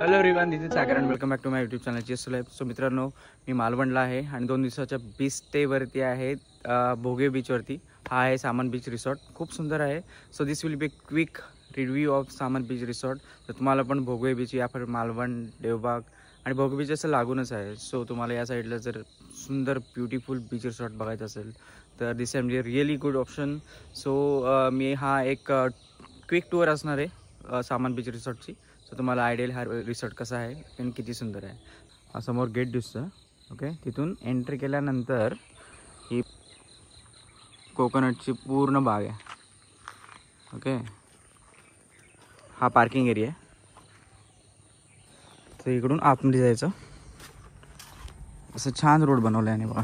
Hello everyone, this is Sagar and welcome back to my YouTube channel just life. So मित्रांनो, मी मालवणला आहे आणि 2 दिवसाच्या बीच स्टेवरती आहे, भोगे बीचवरती. हा आहे सामान बीच रिसॉर्ट. खूप सुंदर आहे. So this will be quick review of सामान बीच रिसॉर्ट. तर तुम्हाला पण भोगे बीच या फिर मालवण, देवबाग आणि भोगे बीच असं लागूनच आहे. सो तुम्हाला या साईडला जर सुंदर ब्युटिफुल बीच रिसॉर्ट बघायचं असेल तर this am really good option. So मी हा एक क्विक टूर असणार आहे सामान बीच रिसॉर्टची. सो तुम्हाला आयडियल हा रिसॉर्ट कसा आहे आणि किती सुंदर आहे. हा समोर गेट दिसतं. ओके, तिथून एंट्री केल्यानंतर ही कोकोनटची पूर्ण बाग आहे. ओके, हा पार्किंग एरिया आहे. तर इकडून आतमध्ये जायचं. असं छान रोड बनवलं आहे आणि बघा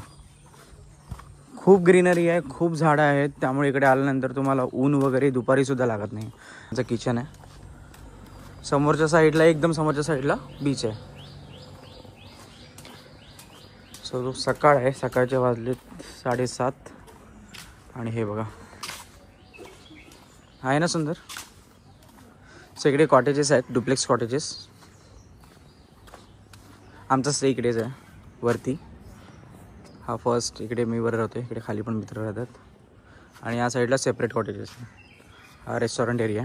खूप ग्रीनरी आहे, खूप झाडं आहेत. त्यामुळे इकडे आल्यानंतर तुम्हाला ऊन वगैरे दुपारीसुद्धा लागत नाही. आमचं किचन आहे. समोरच्या साईडला, एकदम समोरच्या साईडला बीच आहे. सो सकाळ आहे, सकाळचे वाजले 7:30 आणि हे बघा आहे ना सुंदर. सो इकडे कॉटेजेस आहेत, डुप्लेक्स कॉटेजेस. आमचा स्टे इकडेच आहे वरती. हा फर्स्ट इकडे मी वर राहतो, इकडे खाली पण मित्र राहतात. आणि या साईडला सेपरेट कॉटेजेस. हा रेस्टॉरंट एरिया.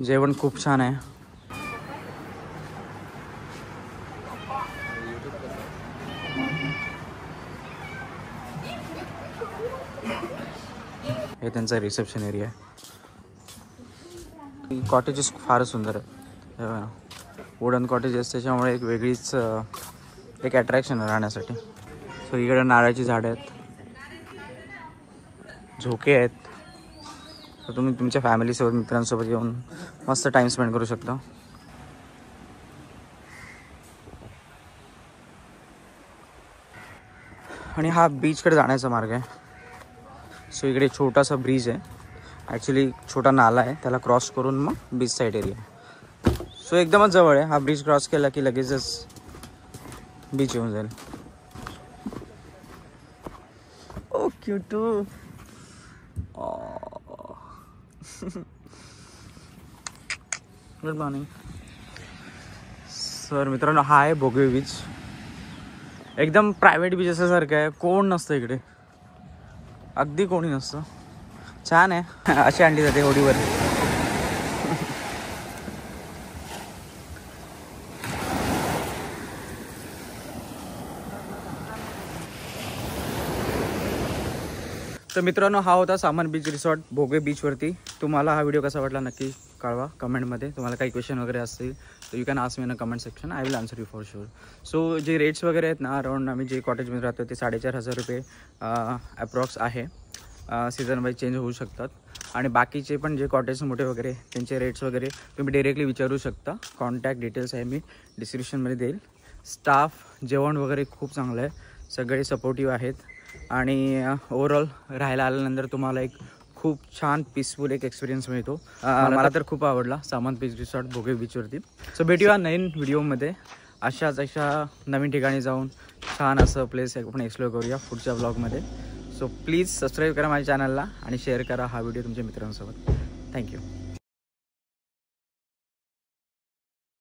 जेवण खूप छान आहे. हे त्यांचा रिसेप्शन एरिया आहे. कॉटेजेस फारच सुंदर आहे. वुडन कॉटेजेस, त्याच्यामुळे एक वेगळीच एक अट्रॅक्शन आहे राहण्यासाठी. सो इकडे नारळाची झाडं आहेत, झोके आहेत. तर तुम्ही तुमच्या फॅमिलीसोबत, मित्रांसोबत येऊन मस्त टाईम स्पेंड करू शकता. आणि हा बीचकडे जाण्याचा मार्ग आहे. सो इकडे छोटासा ब्रिज आहे, ॲक्च्युली छोटा नाला आहे, त्याला क्रॉस करून मग बीच साईड एरिया आहे. सो एकदमच जवळ आहे. हा ब्रिज क्रॉस केला की लगेचच बीच येऊन जाईल. ओ क्यूटू. Good morning sir. मित्रांनो, हा आहे भोगे बीच. एकदम प्रायव्हेट बीच असल्यासारखं आहे. कोण नसतं इकडे, अगदी कोणी नसतं. छान आहे. अशी आणली जाते होडीवर. तर मित्रांनो, हा होता सामान बीच रिसॉर्ट भोगे बीचवरती. तुम्हाला हा व्हिडिओ कसा वाटला नक्की कळवा कमेंटमध्ये. तुम्हाला काही क्वेश्चन वगैरे असतील तर you can ask me in a comment section. I will answer you for sure. So J rates वगैरे आहेत ना, अराउंड आम्ही जे कॉटेजमध्ये राहतो ते 4,500 रुपये अप्रॉक्स आहे. सीझन वाईज चेंज होऊ शकतात. आणि बाकीचे पण जे कॉटेज मोठे वगैरे त्यांचे रेट्स वगैरे तुम्ही डायरेक्टली विचारू शकता. कॉन्टॅक्ट डिटेल्स आहे मी डिस्क्रिप्शनमध्ये देईल. स्टाफ, जेवण वगैरे खूप चांगलं आहे. सगळे सपोर्टिव्ह आहेत. आणि ओव्हरऑल राहायला आल्यानंतर तुम्हाला एक खूप छान पीसफुल एक एक्सपिरियन्स मिळतो. मला तर खूप आवडला सामान बीच रिसॉर्ट भोगे बीचवरती. सो भेटूया नवीन व्हिडिओमध्ये. अशा नवीन ठिकाणी जाऊन छान असं प्लेस आपण एक्सप्लोअर करूया पुढच्या ब्लॉगमध्ये. सो प्लीज सबस्क्राईब करा माझ्या चॅनलला आणि शेअर करा हा व्हिडिओ तुमच्या मित्रांसोबत. थँक्यू.